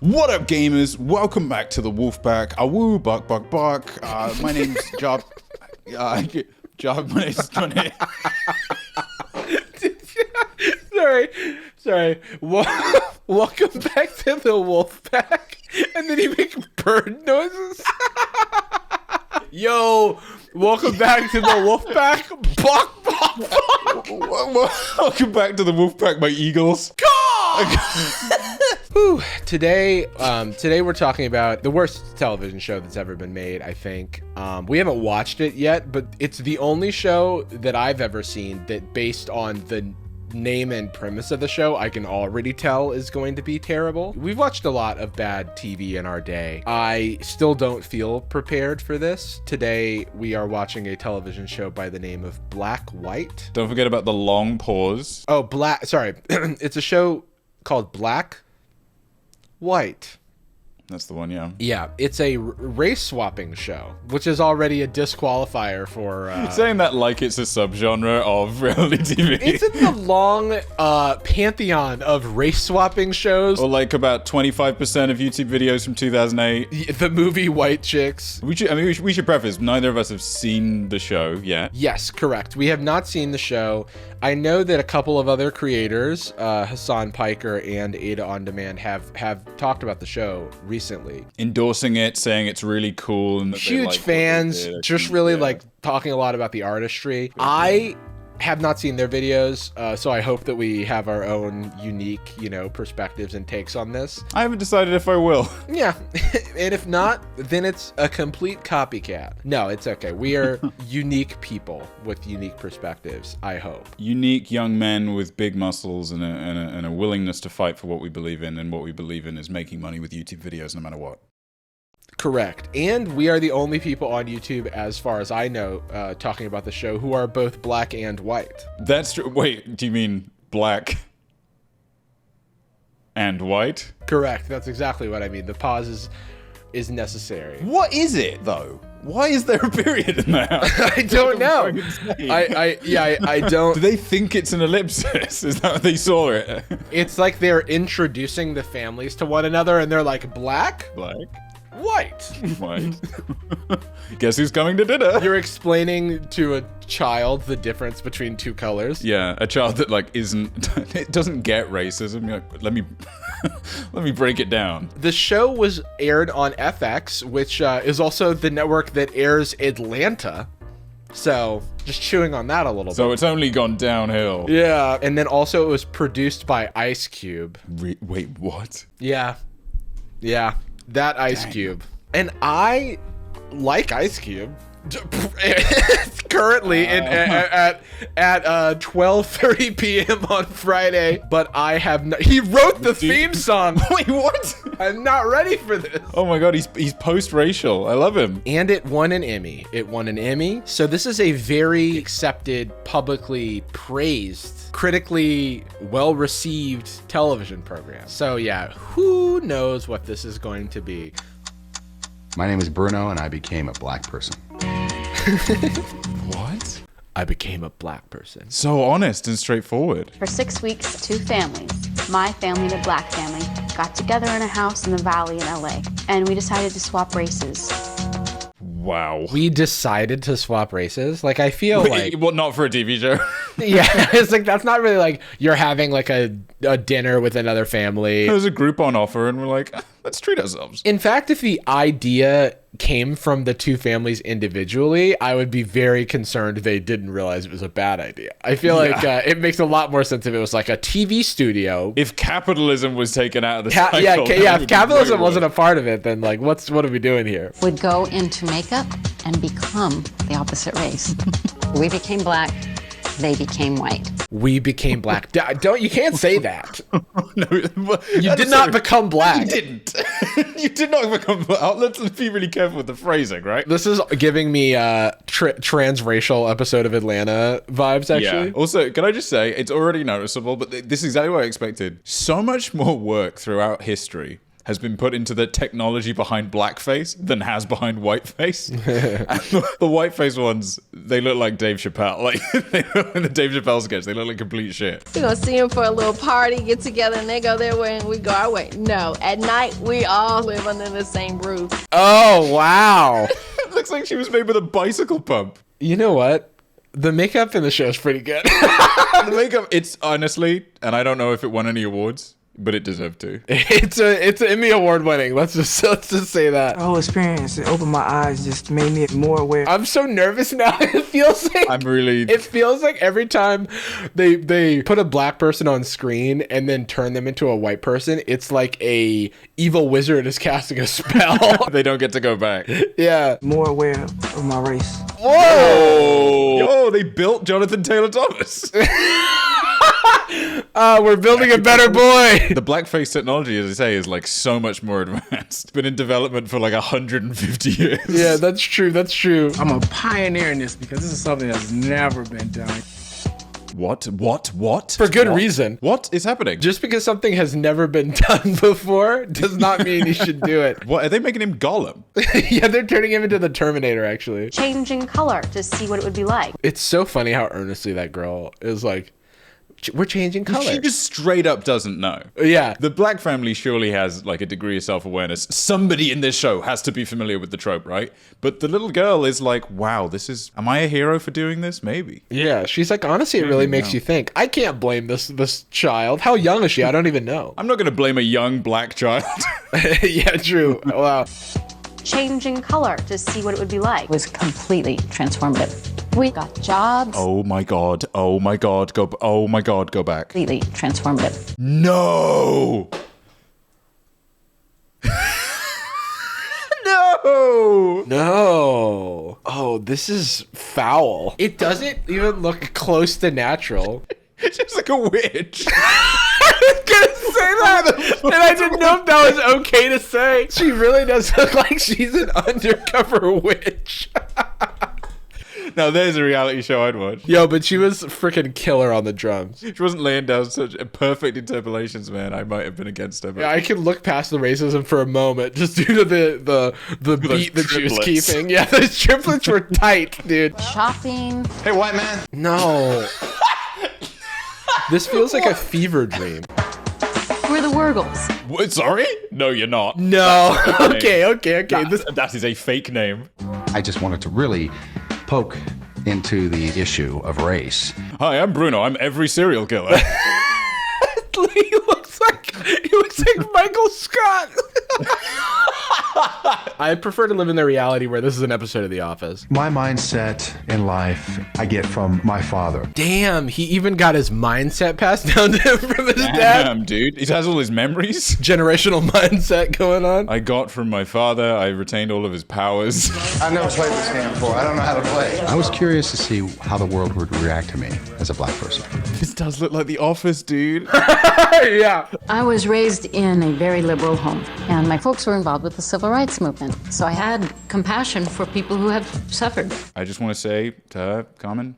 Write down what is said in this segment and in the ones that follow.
What up, gamers? Welcome back to the Wolfpack. Awoo, buck, buck, buck. My name's Job. Job, my name's Johnny. Sorry. Welcome back to the Wolfpack. And then you make bird noises. Yo, welcome back to the Wolfpack. Buck, buck, buck. Welcome back to the Wolfpack, my eagles. Whew. Today we're talking about the worst television show that's ever been made, I think. We haven't watched it yet, but it's the only show that I've ever seen that, based on the name and premise of the show, I can already tell is going to be terrible. We've watched a lot of bad TV in our day. I still don't feel prepared for this. Today we are watching a television show by the name of Black White. Don't forget about the long pause. Oh, sorry. It's a show called Black White. That's the one, yeah. Yeah, it's a race swapping show, which is already a disqualifier for... Saying that like it's a subgenre of reality TV. It's in the long pantheon of race swapping shows. Or like about 25% of YouTube videos from 2008. The movie White Chicks. We should preface, neither of us have seen the show yet. Yes, correct. We have not seen the show. I know that a couple of other creators, Hassan Piker and Ada On Demand, have talked about the show recently, endorsing it, saying it's really cool, and that huge fans, just really like talking a lot about the artistry. I have not seen their videos, so I hope that we have our own unique, perspectives and takes on this. I haven't decided if I will. Yeah, and if not, then it's a complete copycat. No, it's okay. We are unique people with unique perspectives, I hope. Unique young men with big muscles and a willingness to fight for what we believe in, and what we believe in is making money with YouTube videos no matter what. Correct. And we are the only people on YouTube, as far as I know, talking about the show, who are both black and white. That's true. Wait, do you mean black and white? Correct. That's exactly what I mean. The pause is necessary. What is it, though? Why is there a period in there? I don't know. I don't. Do they think it's an ellipsis? Is that how they saw it? It's like they're introducing the families to one another, and they're like, black? White. Guess who's coming to dinner? You're explaining to a child the difference between two colors. Yeah, a child that it doesn't get racism. You're like, let me break it down. The show was aired on FX, which is also the network that airs Atlanta. So just chewing on that a little bit. So it's only gone downhill. Yeah, and then also it was produced by Ice Cube. Wait, what? Yeah. That Ice Cube. And I like Ice Cube. Currently at 12:30 p.m. on Friday, but I have not. He wrote the theme song. Wait, what? I'm not ready for this. Oh my god, he's post-racial. I love him. And it won an Emmy. So this is a very accepted, publicly praised, critically well-received television program. So yeah, who knows what this is going to be? My name is Bruno, and I became a black person. What? I became a black person. So honest and straightforward. For 6 weeks, two families, my family and a black family, got together in a house in the Valley in LA, and we decided to swap races. Wow. We decided to swap races? Like, I feel like... Well, not for a TV show. Yeah, it's like, that's not really like you're having like a dinner with another family. There was a group on offer, and we're like, let's treat ourselves. In fact, if the idea came from the two families individually, I would be very concerned they didn't realize it was a bad idea. I feel like it makes a lot more sense if it was like a TV studio. If capitalism was taken out of the cycle. If capitalism wasn't a part of it, then like, what are we doing here? Would go into makeup and become the opposite race. We became black. They became white. We became black. You can't say that. No, you did not become black. You didn't. You did not become black. Let's be really careful with the phrasing, right? This is giving me transracial episode of Atlanta vibes, actually. Yeah. Also, can I just say, it's already noticeable, but this is exactly what I expected. So much more work throughout history has been put into the technology behind blackface than has behind whiteface. And the whiteface ones, they look like Dave Chappelle. Like, they look in the Dave Chappelle sketch, they look like complete shit. We're gonna see them for a little party, get together, and they go their way and we go our way. No, at night, we all live under the same roof. Oh, wow. It looks like she was made with a bicycle pump. You know what? The makeup in the show is pretty good. The makeup, it's honestly, and I don't know if it won any awards, but it deserved to. It's Emmy Award winning. Let's just say that. The whole experience, it opened my eyes, just made me more aware. I'm so nervous now. It feels like It feels like every time they put a black person on screen and then turn them into a white person, it's like a evil wizard is casting a spell. They don't get to go back. Yeah. More aware of my race. Whoa! Yo, they built Jonathan Taylor Thomas. We're building a better boy. The blackface technology, as I say, is like so much more advanced. It's been in development for like 150 years. Yeah, that's true. That's true. I'm a pioneer in this because this is something that's never been done. What? For good reason. What is happening? Just because something has never been done before does not mean you should do it. What, are they making him Gollum? Yeah, they're turning him into the Terminator, actually. Changing color to see what it would be like. It's so funny how earnestly that girl is like, we're changing color. She just straight up doesn't know. Yeah. The black family surely has like a degree of self-awareness. Somebody in this show has to be familiar with the trope, right? But the little girl is like, wow, am I a hero for doing this? Maybe. Yeah, she's like, honestly, it really makes you think. I can't blame this child. How young is she? I don't even know. I'm not going to blame a young black child. Yeah, true. Wow. Changing color to see what it would be like. It was completely transformative. We got jobs. Oh my God, go back. Completely transformative. No! No! No. Oh, this is foul. It doesn't even look close to natural. She's like a witch. I was gonna say that, and I didn't know if that was okay to say. She really does look like she's an undercover witch. Now there's a reality show I'd watch. Yo, but she was freaking killer on the drums. She wasn't laying down such perfect interpolations, man. I might have been against her. But Yeah, I can look past the racism for a moment just due to the beat that she was triplets. keeping. Yeah, those triplets were tight, dude. Shopping. Hey, white man. No. This feels like a fever dream. We're the Wurgles. What, sorry? No, you're not. No. Okay. That is a fake name. I just wanted to really poke into the issue of race. Hi, I'm Bruno. I'm every serial killer. He looks like Michael Scott. I prefer to live in the reality where this is an episode of The Office. My mindset in life I get from my father. Damn, he even got his mindset passed down to him from his dad. Damn, dude. He has all his memories. Generational mindset going on. I got from my father. I retained all of his powers. I've never played this game before. I don't know how to play. I was curious to see how the world would react to me as a black person. This does look like The Office, dude. Yeah. I was raised in a very liberal home, and my folks were involved with the civil rights movement. So I had compassion for people who have suffered. I just want to say to her, Carmen,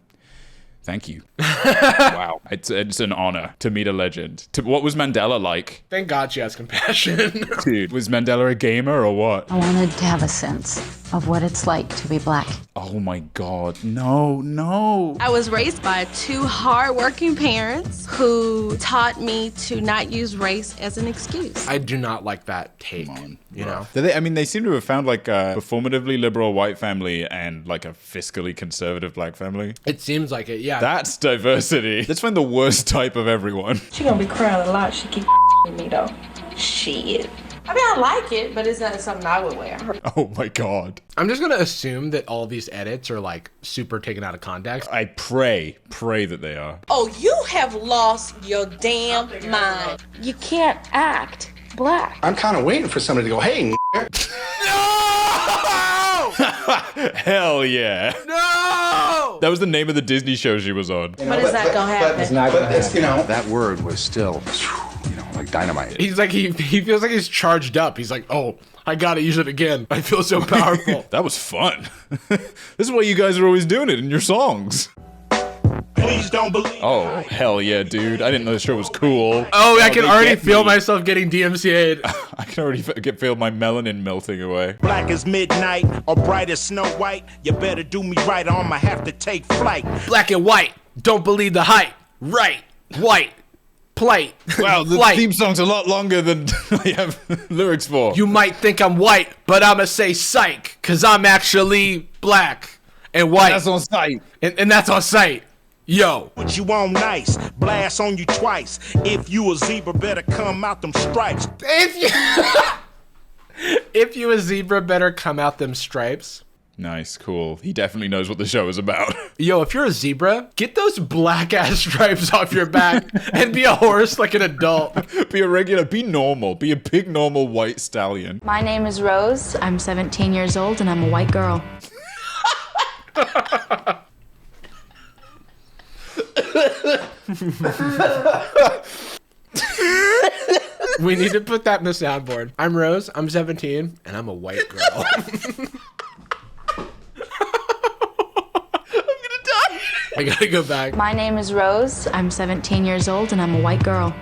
thank you. Wow. It's an honor to meet a legend. What was Mandela like? Thank God she has compassion. Dude, was Mandela a gamer or what? I wanted to have a sense of what it's like to be black. Oh my God. No. I was raised by two hardworking parents who taught me to not use race as an excuse. I do not like that take. You know? They seem to have found like a performatively liberal white family and like a fiscally conservative black family. It seems like it, yeah. That's diversity. Let's find the worst type of everyone. She gonna be crying a lot. She keep with me though. Shit. I mean, I like it, but it's not something I would wear. Oh my God. I'm just gonna assume that all these edits are like super taken out of context. I pray that they are. Oh, you have lost your damn mind. You can't act black. I'm kind of waiting for somebody to go, hey, Hell yeah. No! That was the name of the Disney show she was on. But it's not gonna happen. It's not gonna happen. That word was still, like dynamite. He's like, he feels like he's charged up. He's like, oh, I gotta use it again. I feel so powerful. That was fun. This is why you guys are always doing it in your songs. please don't believe. Oh, hell yeah, dude. I didn't know the show was cool. Oh, I can they already get feel me. myself getting DMCA'd. I can already feel my melanin melting away. Black as midnight or bright as Snow White. You better do me right or I'ma have to take flight. Black and white, don't believe the hype. Right, white, plight. Wow, the Flight. theme song's a lot longer than I have lyrics for. You might think I'm white, but I'ma say psych, cause I'm actually black and white. That's on site. And that's on site. Yo. What you on nice, blast on you twice. If you a zebra, better come out them stripes. If you a zebra, better come out them stripes. Nice, cool. He definitely knows what the show is about. Yo, if you're a zebra, get those black ass stripes off your back and be a horse like an adult. Be a regular, be normal. Be a big, normal white stallion. My name is Rose. I'm 17 years old and I'm a white girl. We need to put that in the soundboard. I'm Rose, I'm 17, and I'm a white girl. I gotta go back. My name is Rose. I'm 17 years old and I'm a white girl.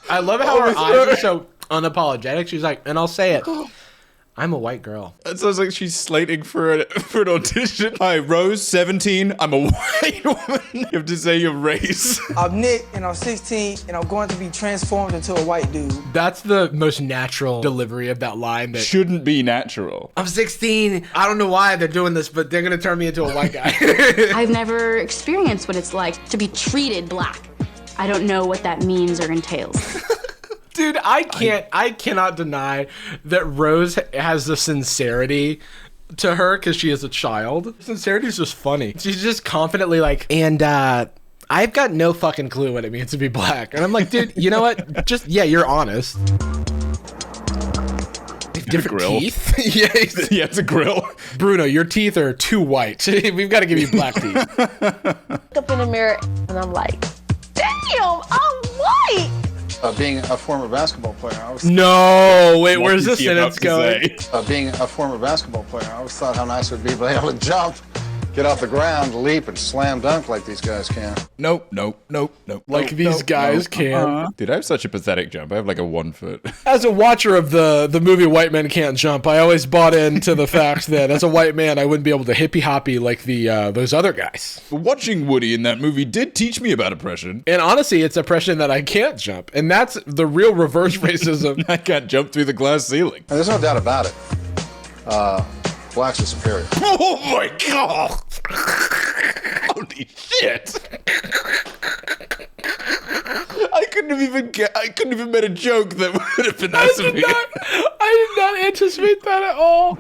I love how her eyes are so unapologetic. She's like, and I'll say it. I'm a white girl. It sounds like she's slating for an audition. Hi, Rose, 17. I'm a white woman. You have to say your race. I'm Nick, and I'm 16, and I'm going to be transformed into a white dude. That's the most natural delivery of that line. That Shouldn't be natural. I'm 16. I don't know why they're doing this, but they're gonna turn me into a white guy. I've never experienced what it's like to be treated black. I don't know what that means or entails. Dude, I cannot deny that Rose has the sincerity to her because she is a child. Sincerity is just funny. She's just confidently like, and I've got no fucking clue what it means to be black. And I'm like, dude, you know what? Just, yeah, you're honest. Different grill. teeth? Yeah, it's a grill. Bruno, your teeth are too white. We've got to give you black teeth. Look up in the mirror and I'm like, damn, I'm white. Being a former basketball player, I was No, wait, where's this sentence going? being a former basketball player, I always thought how nice it would be to be able to jump, get off the ground, leap, and slam dunk like these guys can. Nope. Like these guys can. Dude, I have such a pathetic jump. I have like a 1 foot. As a watcher of the movie White Men Can't Jump, I always bought into the fact that as a white man, I wouldn't be able to hippy hoppy like those other guys. Watching Woody in that movie did teach me about oppression. And honestly, it's oppression that I can't jump. And that's the real reverse racism. I can't jump through the glass ceiling. And there's no doubt about it. Blacks are superior. Oh my god! Holy shit! I couldn't even made a joke that would have been that severe. I did not anticipate that at all.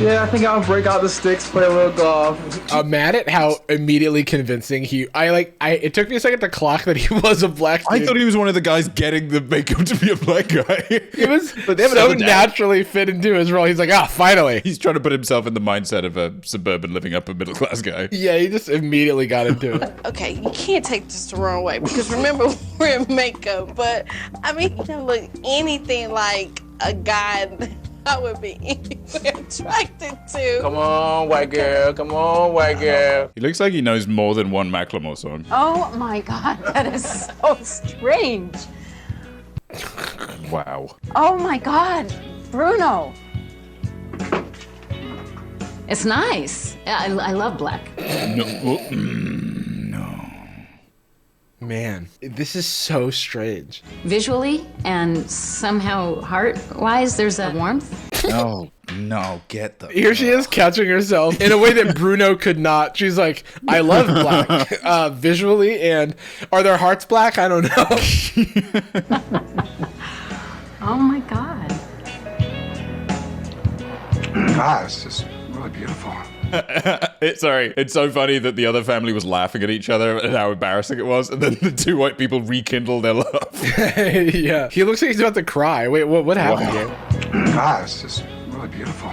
Yeah, I think I'll break out the sticks, play a little golf. I'm mad at how immediately convincing it took me a second to clock that he was a black dude. I thought he was one of the guys getting the makeup to be a black guy. He was so naturally fit into his role. He's like, finally. He's trying to put himself in the mindset of a suburban living upper middle class guy. Yeah, he just immediately got into it. Okay, you can't take this the wrong way because remember we're in makeup, but I mean, you don't look anything like a guy that I would be anywhere attracted to. Come on, white girl. Come on, white girl. He looks like he knows more than one Macklemore song. Oh my God, that is so strange. Wow. Oh my God, Bruno. It's nice. I love black. No. Man, this is so strange. Visually and somehow heart-wise, there's a warmth. No, get the... Here she is catching herself in a way that Bruno could not. She's like, I love black visually, and are their hearts black? I don't know. Oh my God. God, it's just really beautiful. It's so funny that the other family was laughing at each other and how embarrassing it was, and then the two white people rekindle their love. Yeah, he looks like he's about to cry. Wait, what happened here? God, it's just really beautiful.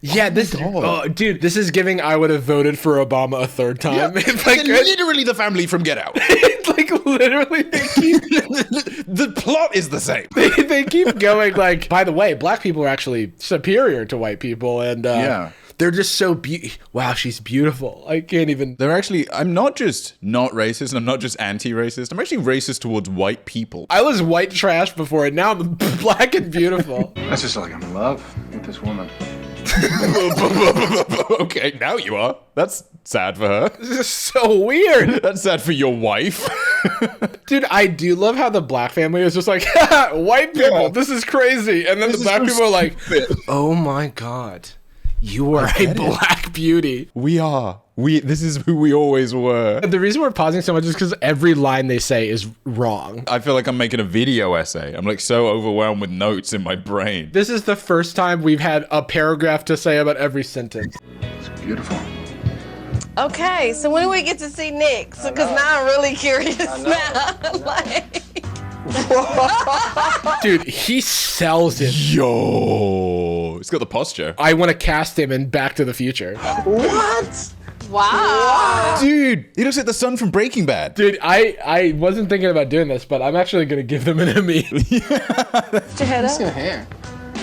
Yeah, dude, this is giving I would have voted for Obama a third time. Yeah, It's like literally the family from Get Out. It's like literally they keep the plot is the same. They keep going like, by the way, black people are actually superior to white people, and They're just so wow, she's beautiful. I can't even. They're actually, I'm not just not racist, and I'm not just anti-racist. I'm actually racist towards white people. I was white trash before, and now I'm black and beautiful. That's just like I'm in love with this woman. Okay, now you are. That's sad for her. This is so weird. That's sad for your wife. Dude, I do love how the black family is just like, white people, this is crazy. And then the black people are like, oh my God, you are a black beauty. We are. This is who we always were. The reason we're pausing so much is because every line they say is wrong. I feel like I'm making a video essay. I'm like so overwhelmed with notes in my brain. This is the first time we've had a paragraph to say about every sentence. It's beautiful. Okay, so when do we get to see Nick? Because now I'm really curious now. Like... Dude, he sells it. Yo, he's got the posture. I want to cast him in Back to the Future. What? Wow. Dude, he looks like the son from Breaking Bad. Dude, I wasn't thinking about doing this, but I'm actually going to give them an Emmy. Put your head up. Your hair.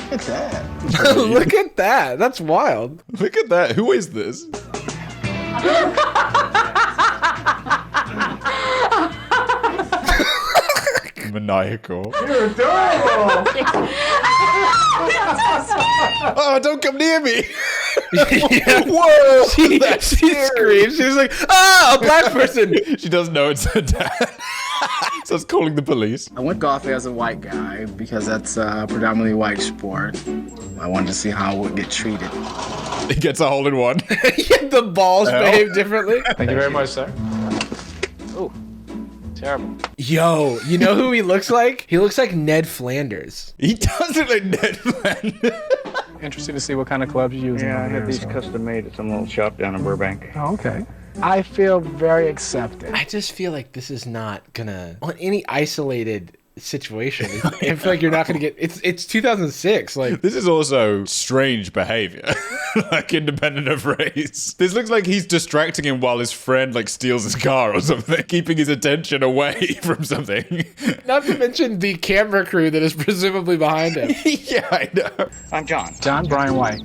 Look at that. Look at that. That's wild. Look at that. Who is this? Maniacal. You're adorable. Oh, don't come near me. Yeah. Whoa. She screams. She's like, a black person. She doesn't know it's her dad. So it's calling the police. I went golfing as a white guy because that's a predominantly white sport. I wanted to see how I would get treated. He gets a hole in one. The balls behave differently. Thank you very much, sir. Oh, terrible. Yo, you know who he looks like? He looks like Ned Flanders. He does look like Ned Flanders. Interested to see what kind of clubs you use. Yeah, I have these custom made at some little shop down in Burbank. Oh, okay. I feel very accepted. I just feel like this is not gonna, on any isolated situation, I feel like you're not gonna get, it's 2006. Like, this is also strange behavior. Like, independent of race. This looks like he's distracting him while his friend like steals his car or something, keeping his attention away from something. Not to mention the camera crew that is presumably behind him. Yeah, I know. I'm John. John Brian White.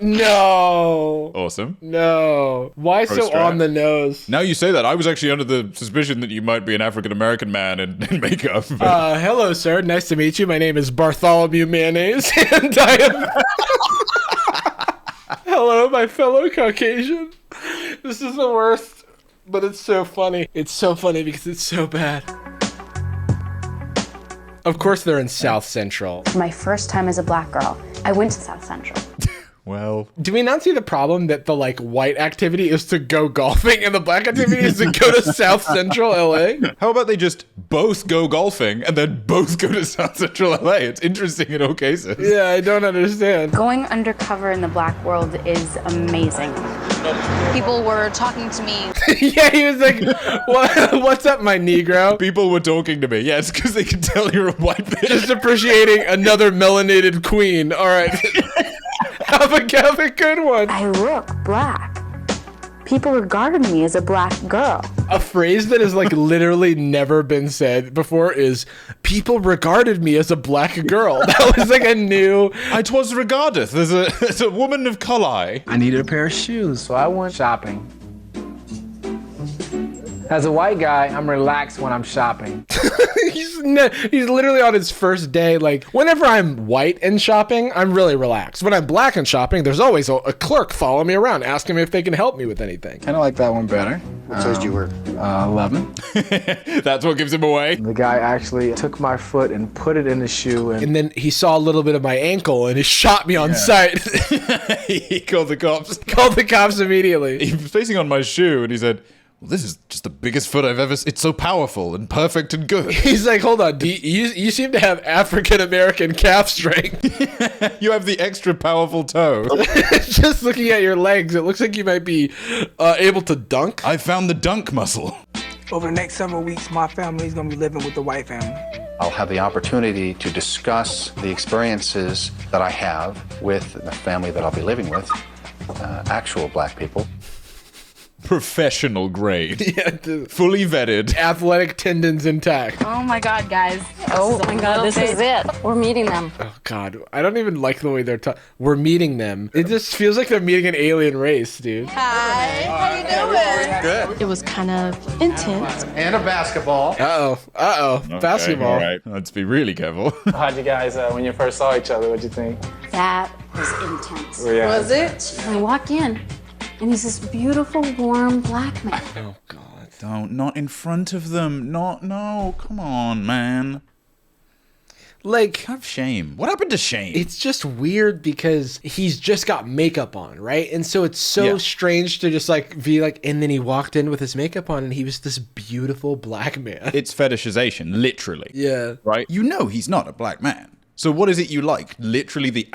No. Awesome. No. Why so on the nose? Now you say that, I was actually under the suspicion that you might be an African-American man in makeup. Hello, sir. Nice to meet you. My name is Bartholomew Mayonnaise, and I am... Hello, my fellow Caucasian. This is the worst, but it's so funny. It's so funny because it's so bad. Of course they're in South Central. My first time as a black girl, I went to South Central. Well, do we not see the problem that the like white activity is to go golfing and the black activity is to go to South Central LA? How about they just both go golfing and then both go to South Central LA? It's interesting in all cases. Yeah, I don't understand. Going undercover in the black world is amazing. People were talking to me. Yeah, he was like, what's up, my Negro? People were talking to me. Yeah, it's because they can tell you're a white bitch. Just appreciating another melanated queen. All right. Have a good one. I look black. People regarded me as a black girl. A phrase that has like literally never been said before is, people regarded me as a black girl. That was like a new... I was regarded as a woman of color. I needed a pair of shoes, so I went shopping. As a white guy, I'm relaxed when I'm shopping. He's literally on his first day. Like, whenever I'm white and shopping, I'm really relaxed. When I'm black and shopping, there's always a clerk following me around, asking me if they can help me with anything. Kind of like that one better. What size do you wear? 11. That's what gives him away. The guy actually took my foot and put it in the shoe. And then he saw a little bit of my ankle and he shot me on sight. He called the cops. Called the cops immediately. He was facing on my shoe and he said, well, this is just the biggest foot I've ever seen. It's so powerful and perfect and good. He's like, hold on, you seem to have African-American calf strength. You have the extra powerful toe. Just looking at your legs, it looks like you might be able to dunk. I found the dunk muscle. Over the next several weeks, my family is going to be living with the white family. I'll have the opportunity to discuss the experiences that I have with the family that I'll be living with, actual black people. professional grade. Yeah, fully vetted. Athletic tendons intact. Oh my god, guys. Oh my god, this is it. We're meeting them. Oh god, I don't even like the way they're talking. We're meeting them. It just feels like they're meeting an alien race, dude. Hi, how you doing? Good. It was kind of intense. And a basketball. Uh-oh. Basketball. All right, let's be really careful. How'd you guys, when you first saw each other, what'd you think? That was intense. Yeah. Was it? I walk in, and he's this beautiful, warm black man. Oh god. Don't, not in front of them. No, come on, man. Like, Have shame. What happened to shame? it's just weird because he's just got makeup on, right? And so it's so strange to just like be like, and then he walked in with his makeup on and he was this beautiful black man. It's fetishization, literally. Yeah. Right? You know he's not a black man. So what is it you like? Literally the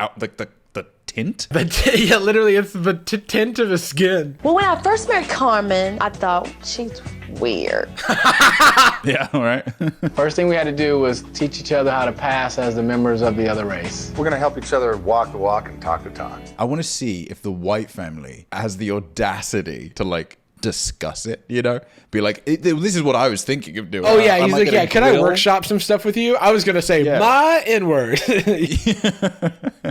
tint? Yeah, literally, it's the tint of his skin. Well, when I first met Carmen, I thought she's weird. Yeah, all right. First thing we had to do was teach each other how to pass as the members of the other race. We're going to help each other walk the walk and talk the talk. I want to see if the white family has the audacity to, like, discuss it, you know? Be like, this is what I was thinking of doing. Oh, yeah, Am he's I like, gonna yeah, can I grill? workshop some stuff with you? I was going to say my N-word.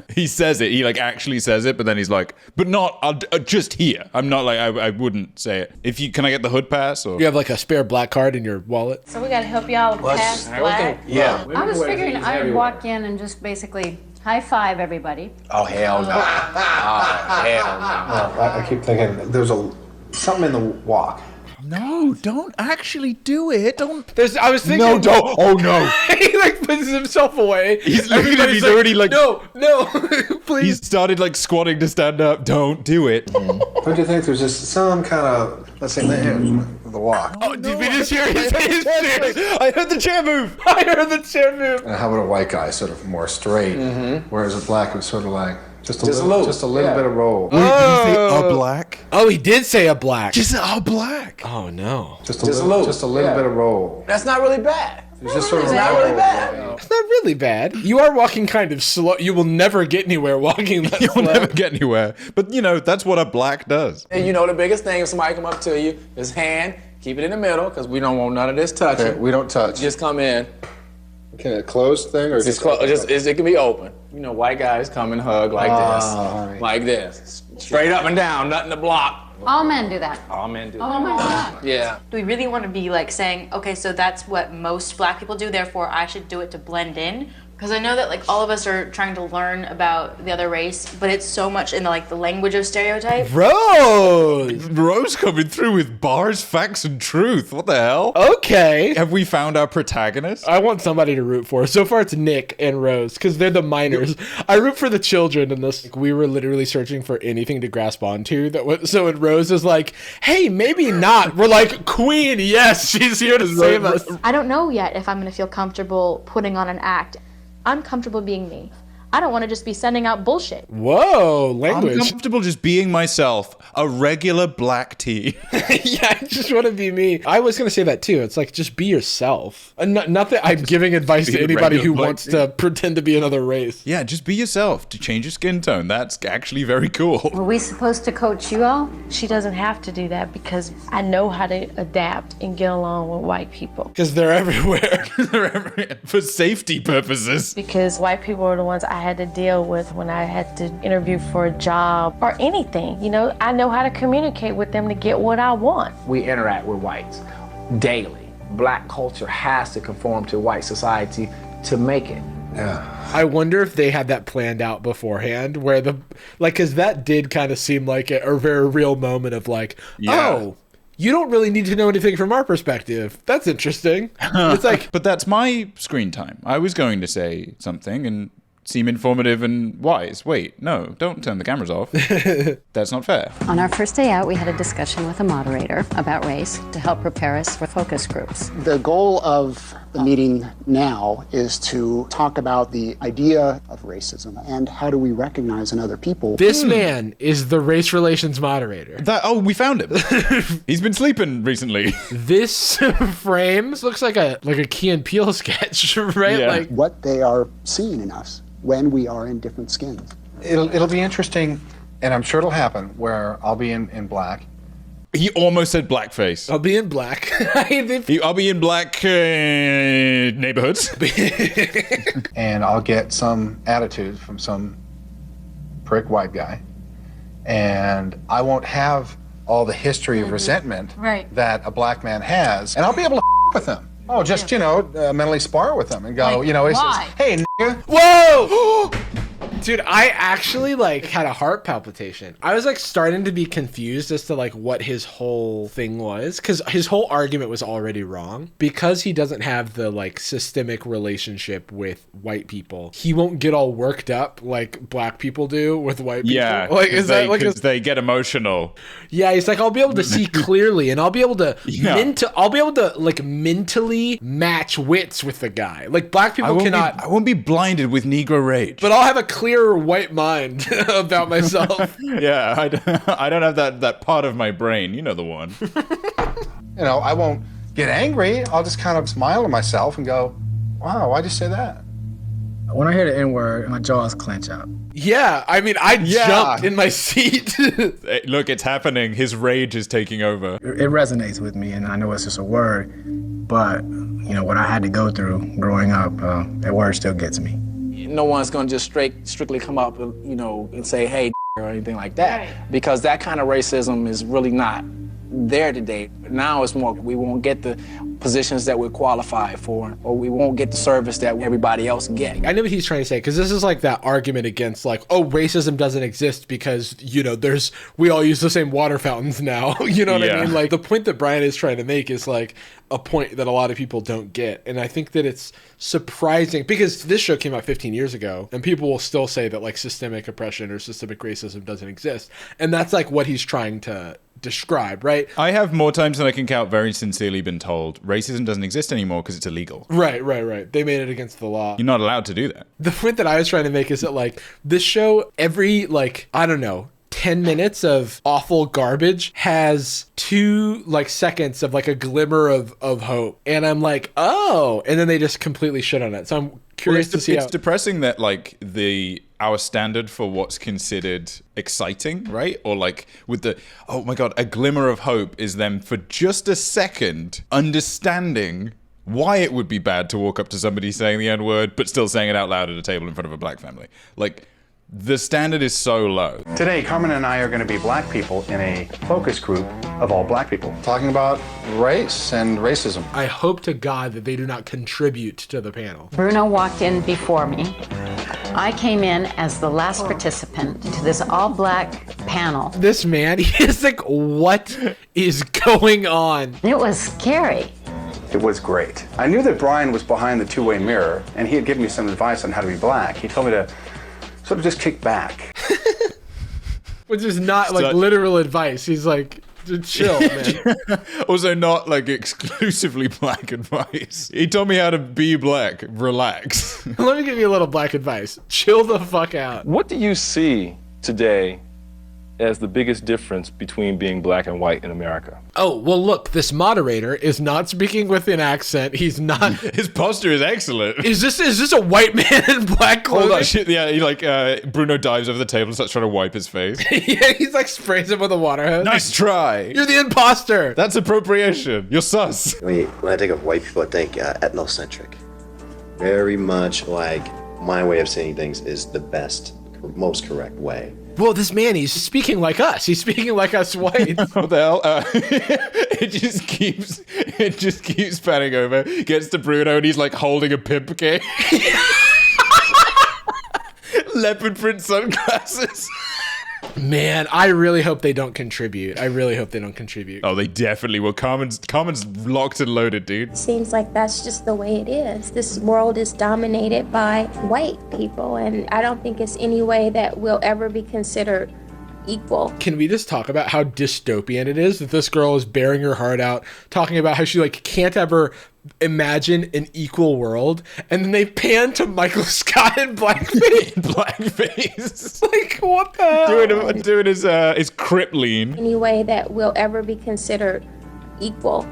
He says it. He, like, actually says it, but then he's like, but not just here. I'm not like, I wouldn't say it. Can I get the hood pass? Or You have like a spare black card in your wallet? So we gotta help y'all pass black. Yeah. I was figuring I would walk in and just basically high five everybody. Oh, hell no. Oh, hell no. I keep thinking there's something in the walk. No, don't actually do it. Don't. I was thinking. No, don't. Oh, no. He like puts himself away. He's Everybody's already like. No, please. He started like squatting to stand up. Don't do it. Don't you think there's just some kind of, Let's see, the walk. Oh, did we just hear his chair? I heard the chair move. I heard the chair move. and how about a white guy, sort of more straight, whereas a black was sort of like just a little bit of roll. Did you say a black? Oh, he did say a black. Just a black. Oh no. Just a little bit of roll. That's not really bad. It's just sort of Not really bad. It's not really bad. You are walking kind of slow. You will never get anywhere walking that slow. You'll never get anywhere. But you know, that's what a black does. And you know the biggest thing if somebody come up to you is hand, keep it in the middle, because we don't want none of this touching. Okay, we don't touch. Just come in. Can it close thing or It can be open. You know, white guys come and hug like right. this. Like this. Straight up and down, nothing to block. All men do that. All men do Oh my god. Yeah. Do we really want to be like saying, okay, so that's what most black people do, therefore I should do it to blend in? Because I know that like all of us are trying to learn about the other race, but it's so much in the language of stereotype. Rose coming through with bars, facts, and truth. What the hell? Okay. Have we found our protagonist? I want somebody to root for. So far, it's Nick and Rose because they're the minors. I root for the children in this. Like, we were literally searching for anything to grasp onto. So when Rose is like, "Hey, maybe not," we're like, "Queen, yes, she's here to save us." I don't know yet if I'm going to feel comfortable putting on an act. I'm comfortable being me. I don't want to just be sending out bullshit. Whoa, language. I'm comfortable just being myself, a regular black tea. Yeah, I just want to be me. I was going to say that too. It's like, just be yourself. Not that I'm giving advice to anybody who wants to pretend to be another race. Yeah, just be yourself. To change your skin tone. That's actually very cool. Were we supposed to coach you all? She doesn't have to do that because I know how to adapt and get along with white people. Because they're everywhere. For safety purposes. Because white people are the ones I had to deal with when I had to interview for a job or anything. You know, I know how to communicate with them to get what I want. We interact with whites daily. Black culture has to conform to white society to make it. Yeah. I wonder if they had that planned out beforehand, where because that did kind of seem like a very real moment of like, oh, you don't really need to know anything from our perspective. That's interesting. It's like, but that's my screen time. I was going to say something and seem informative and wise. Wait, no, don't turn the cameras off. That's not fair. On our first day out, we had a discussion with a moderator about race to help prepare us for focus groups. The goal of the meeting now is to talk about the idea of racism and how do we recognize in other people. This man is the race relations moderator. We found him. He's been sleeping recently. This frame looks like a Key and Peele sketch, right? Yeah. Like what they are seeing in us when we are in different skins. It'll be interesting, and I'm sure it'll happen, where I'll be in black, He almost said blackface. I'll be in black. I'll be in black neighborhoods. And I'll get some attitude from some prick white guy. And I won't have all the history of resentment that a black man has. And I'll be able to with him. Oh, just, mentally spar with him and go, he says, hey, nigga. Whoa! Dude, I actually had a heart palpitation. I was starting to be confused as to what his whole thing was, because his whole argument was already wrong. Because he doesn't have the systemic relationship with white people, he won't get all worked up like black people do with white people. Yeah, because they get emotional. Yeah, he's I'll be able to see clearly, and I'll be able to mentally match wits with the guy. Black people cannot. I won't be blinded with Negro rage, but I'll have a clear white mind about myself. Yeah, I don't have that part of my brain. You know the one. I won't get angry. I'll just kind of smile to myself and go, wow, why'd you say that? When I hear the N-word, my jaws clench up. Yeah, I jumped in my seat. Look, it's happening. His rage is taking over. It resonates with me, and I know it's just a word, but, what I had to go through growing up, that word still gets me. No one's going to just strictly come up, and say, hey, or anything like that, because that kind of racism is really not there today. Now it's more, we won't get the positions that we're qualified for, or we won't get the service that everybody else get. I know what he's trying to say, because this is that argument against racism doesn't exist because, we all use the same water fountains now. You know what I mean? The point that Brian is trying to make is a point that a lot of people don't get. And I think that it's surprising because this show came out 15 years ago and people will still say that systemic oppression or systemic racism doesn't exist. And that's what he's trying to describe, right? I have more times than I can count very sincerely been told racism doesn't exist anymore because it's illegal. Right. They made it against the law. You're not allowed to do that. The point that I was trying to make is that this show, every 10 minutes of awful garbage has 2 seconds of a glimmer of hope. And I'm oh, and then they just completely shit on it. So I'm curious to see it's depressing that our standard for what's considered exciting, right? Or with the, oh my God, a glimmer of hope is them for just a second understanding why it would be bad to walk up to somebody saying the N-word, but still saying it out loud at a table in front of a black family. The standard is so low. Today, Carmen and I are going to be black people in a focus group of all black people. Talking about race and racism. I hope to God that they do not contribute to the panel. Bruno walked in before me. I came in as the last participant to this all-black panel. This man, he is what is going on? It was scary. It was great. I knew that Brian was behind the two-way mirror, and he had given me some advice on how to be black. He told me to sort of just kick back. Which is not literal advice. He's chill, man. Also not exclusively black advice. He told me how to be black. Relax. Let me give you a little black advice. Chill the fuck out. What do you see today as the biggest difference between being black and white in America? Oh, well, look, this moderator is not speaking with an accent. He's not. His posture is excellent. Is this a white man in black clothing? Hold on, shit. Yeah, he Bruno dives over the table and starts trying to wipe his face. Yeah, he's sprays him with a water hose. Nice try. You're the imposter. That's appropriation. You're sus. When I think of white people, I think ethnocentric. Very much my way of seeing things is the best, most correct way. Well, this man, he's speaking like us. He's speaking like us whites. What the hell? It just keeps panning over. Gets to Bruno and he's holding a pimp cake. Leopard print sunglasses. Man, I really hope they don't contribute. Oh, they definitely will. Carmen's locked and loaded, dude. Seems like that's just the way it is. This world is dominated by white people, and I don't think it's any way that we'll ever be considered equal. Can we just talk about how dystopian it is that this girl is bearing her heart out, talking about how she can't ever imagine an equal world, and then they pan to Michael Scott in blackface. Blackface. What the hell? Doing his crip lean. Any way that we'll ever be considered equal.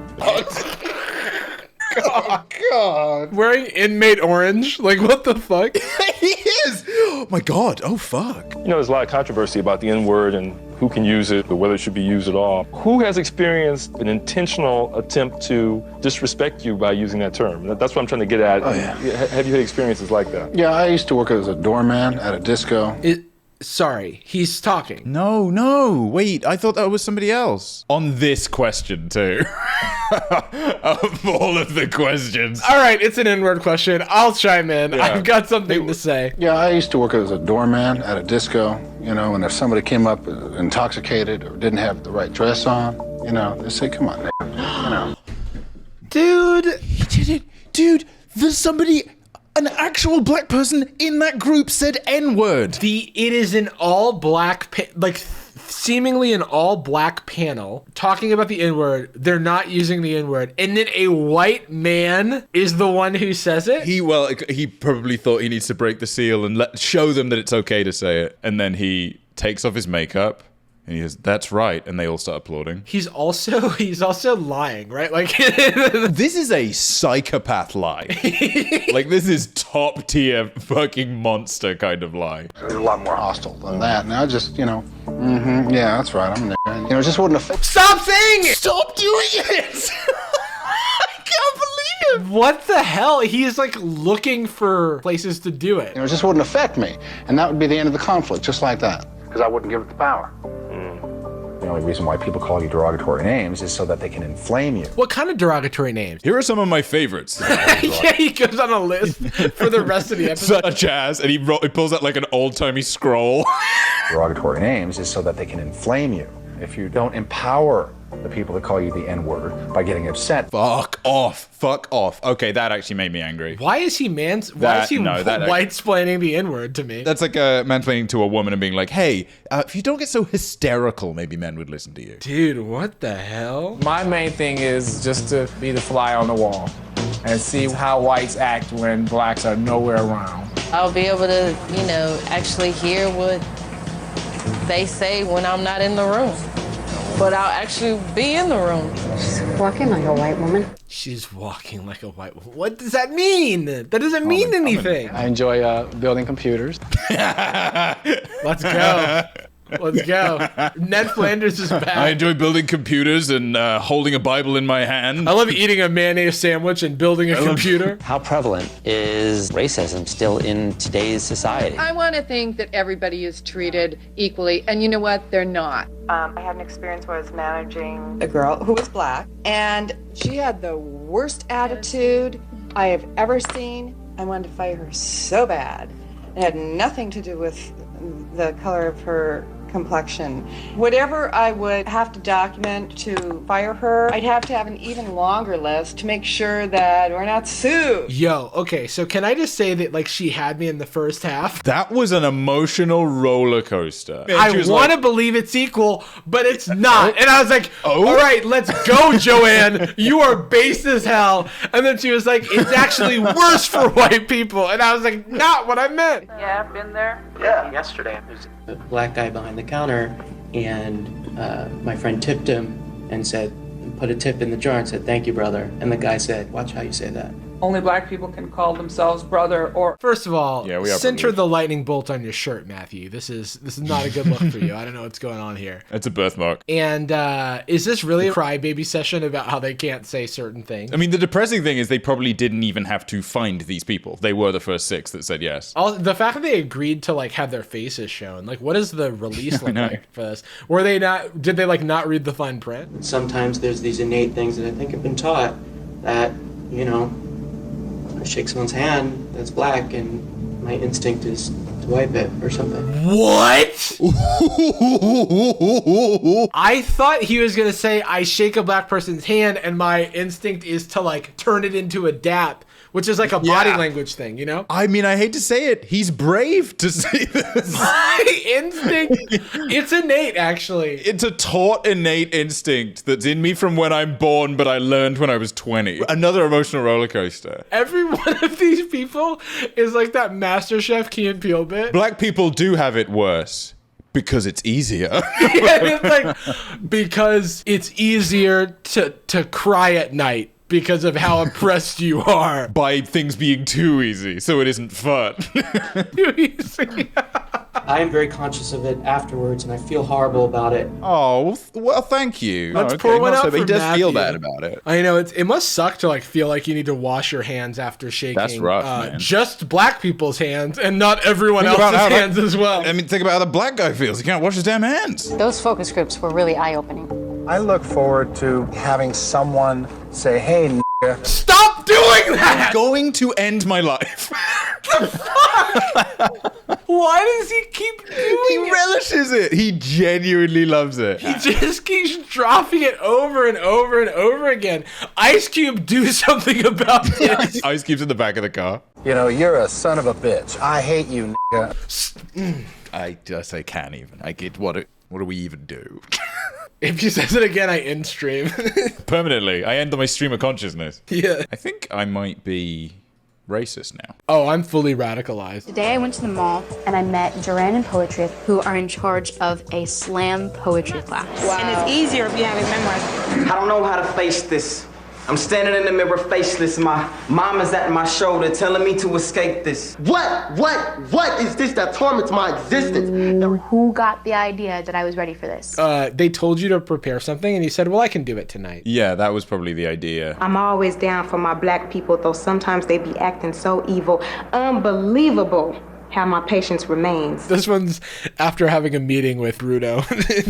Oh, God. Wearing inmate orange? Like, what the fuck? He is! Oh, my God. Oh, fuck. You know, there's a lot of controversy about the N-word and who can use it or whether it should be used at all. Who has experienced an intentional attempt to disrespect you by using that term? That's what I'm trying to get at. Oh, yeah. Have you had experiences like that? Yeah, I used to work as a doorman at a disco. Sorry, he's talking. No, wait, I thought that was somebody else. On this question, too. Of all of the questions. All right, it's an N-word question. I'll chime in. Yeah. I've got something to say. Yeah, I used to work as a doorman at a disco, you know, and if somebody came up intoxicated or didn't have the right dress on, you know, they say, come on, you know. Dude. He did it. Dude, there's somebody... An actual black person in that group said N-word. It is an all black, seemingly an all black panel talking about the N-word. They're not using the N-word. And then a white man is the one who says it. He probably thought he needs to break the seal and show them that it's okay to say it. And then he takes off his makeup. And he goes, that's right. And they all start applauding. He's also lying, right? Like, this is a psychopath lie. Like, this is top tier fucking monster kind of lie. It's a lot more hostile than that. Now just, you know, yeah, that's right. I'm there. You know, it just wouldn't affect. Stop saying it! Stop doing it! I can't believe it! What the hell? He's like looking for places to do it. You know, it just wouldn't affect me. And that would be the end of the conflict, just like that. Because I wouldn't give it the power. The only reason why people call you derogatory names is so that they can inflame you. What kind of derogatory names? Here are some of my favorites. Yeah, he goes on a list for the rest of the episode. Such as, and he pulls out like an old-timey scroll. Derogatory names is so that they can inflame you. If you don't empower the people that call you the N-word by getting upset. Fuck off. Okay, that actually made me angry. Why is he white-splaining the N-word to me? That's like a mansplaining to a woman and being like, hey, if you don't get so hysterical, maybe men would listen to you. Dude, what the hell? My main thing is just to be the fly on the wall and see how whites act when blacks are nowhere around. I'll be able to, you know, actually hear what they say when I'm not in the room. But I'll actually be in the room. She's walking like a white woman. She's walking like a white woman. What does that mean? That doesn't mean anything. I enjoy building computers. Let's go. Let's go. Ned Flanders is back. I enjoy building computers and holding a Bible in my hand. I love eating a mayonnaise sandwich and building a computer. How prevalent is racism still in today's society? I want to think that everybody is treated equally, and you know what? They're not. I had an experience where I was managing a girl who was black, and she had the worst attitude I have ever seen. I wanted to fire her so bad. It had nothing to do with the color of her complexion. Whatever I would have to document to fire her, I'd have to have an even longer list to make sure that we're not sued. Yo, okay, so can I just say that, like, she had me in the first half? That was an emotional roller coaster. I want to believe it's equal, but it's not. And I was like, all right, let's go, Joanne. You are base as hell. And then she was like, it's actually worse for white people. And I was like, not what I meant. Yeah, I've been there. Yeah. Yesterday, there's a black guy behind the counter, and my friend tipped him and said, put a tip in the jar and said, thank you, brother. And the guy said, watch how you say that. Only black people can call themselves brother or... First of all, yeah, we are center privileged. the lightning bolt on your shirt, Matthew. This is not a good look for you. I don't know what's going on here. It's a birthmark. And is this really a crybaby session about how they can't say certain things? I mean, the depressing thing is they probably didn't even have to find these people. They were the first 6 that said yes. The fact that they agreed to like have their faces shown, like what is the release look like for this? Were they not? Did they like not read the fine print? Sometimes there's these innate things that I think have been taught that, you know, I shake someone's hand that's black and my instinct is to wipe it or something. What? I thought he was gonna say I shake a black person's hand and my instinct is to like turn it into a dap, which is like a body language thing, you know? I mean, I hate to say it. He's brave to say this. My instinct, it's innate, actually. It's a taught, innate instinct that's in me from when I'm born, but I learned when I was 20. Another emotional roller coaster. Every one of these people is like that MasterChef Key and Peele bit. Black people do have it worse. Because it's easier. Yeah, it's like, because it's easier to cry at night because of how oppressed you are. By things being too easy, so it isn't fun. Too easy. I am very conscious of it afterwards, and I feel horrible about it. Oh, well, thank you. Let's pour one out for But he does feel Matthew. bad about it. I know it must suck to like feel like you need to wash your hands after shaking. That's rough, man. Just black people's hands and not everyone Think about else's how hands as well. I mean, think about how the black guy feels. He can't wash his damn hands. Those focus groups were really eye-opening. I look forward to having someone say, hey, nigga. Stop doing that! I'm going to end my life. Why does he keep doing He relishes it. He genuinely loves it. He just keeps dropping it over and over and over again. Ice Cube, do something about this. Ice Cube's in the back of the car. You know, you're a son of a bitch. I hate you, nigga. I can't even. I get what do we even do? If he says it again, I end stream. Permanently. I end on my stream of consciousness. Yeah. I think I might be racist now. Oh, I'm fully radicalized. Today I went to the mall and I met Duran and Poetry, who are in charge of a slam poetry class. And it's easier if you have it memorized. I don't know how to face this. I'm standing in the mirror faceless. My mom is at my shoulder telling me to escape this. What is this that torments my existence? Who got the idea that I was ready for this? They told you to prepare something and you said, well, I can do it tonight. Yeah, that was probably the idea. I'm always down for my black people, though sometimes they be acting so evil. Unbelievable how my patience remains. This one's after having a meeting with Rudo.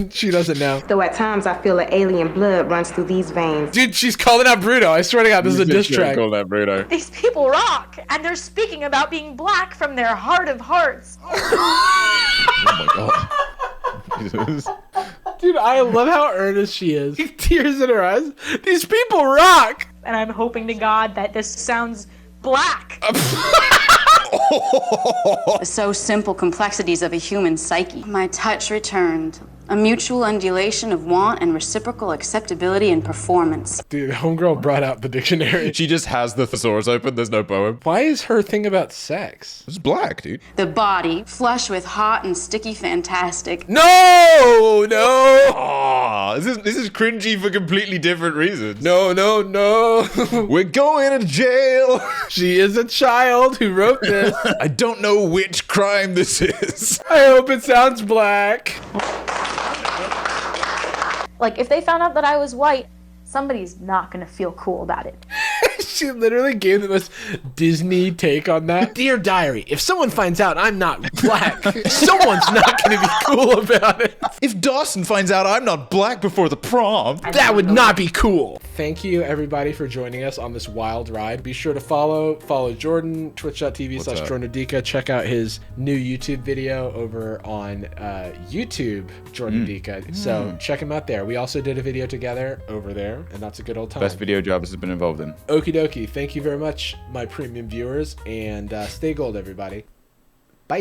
She doesn't know. Though at times I feel an alien blood runs through these veins. Dude, she's calling out Bruto. I swear to God, this is a diss track. Call that Bruto. These people rock, and they're speaking about being black from their heart of hearts. Oh my God. Jesus. Dude, I love how earnest she is. Tears in her eyes. These people rock. And I'm hoping to God that this sounds black. The so simple complexities of a human psyche. My touch returned. A mutual undulation of want and reciprocal acceptability and performance. Dude, homegirl brought out the dictionary. She just has the thesaurus open. There's no poem. Why is her thing about sex? It's black, dude. The body, flush with hot and sticky fantastic. No! Oh, this is cringy for completely different reasons. No. We're going to jail. She is a child who wrote this. I don't know which crime this is. I hope it sounds black. Like, if they found out that I was white, somebody's not gonna feel cool about it. She literally gave the most Disney take on that. Dear Diary, if someone finds out I'm not black, someone's not going to be cool about it. If Dawson finds out I'm not black before the prom, that would not be cool. Thank you, everybody, for joining us on this wild ride. Be sure to follow Jordan, twitch.tv/Jordan Adika. Check out his new YouTube video over on YouTube, Jordan Adika. So check him out there. We also did a video together over there, and that's a good old time. Best video Jobs has been involved in. Okie dokie. Thank you very much, my premium viewers, and stay gold, everybody. Bye.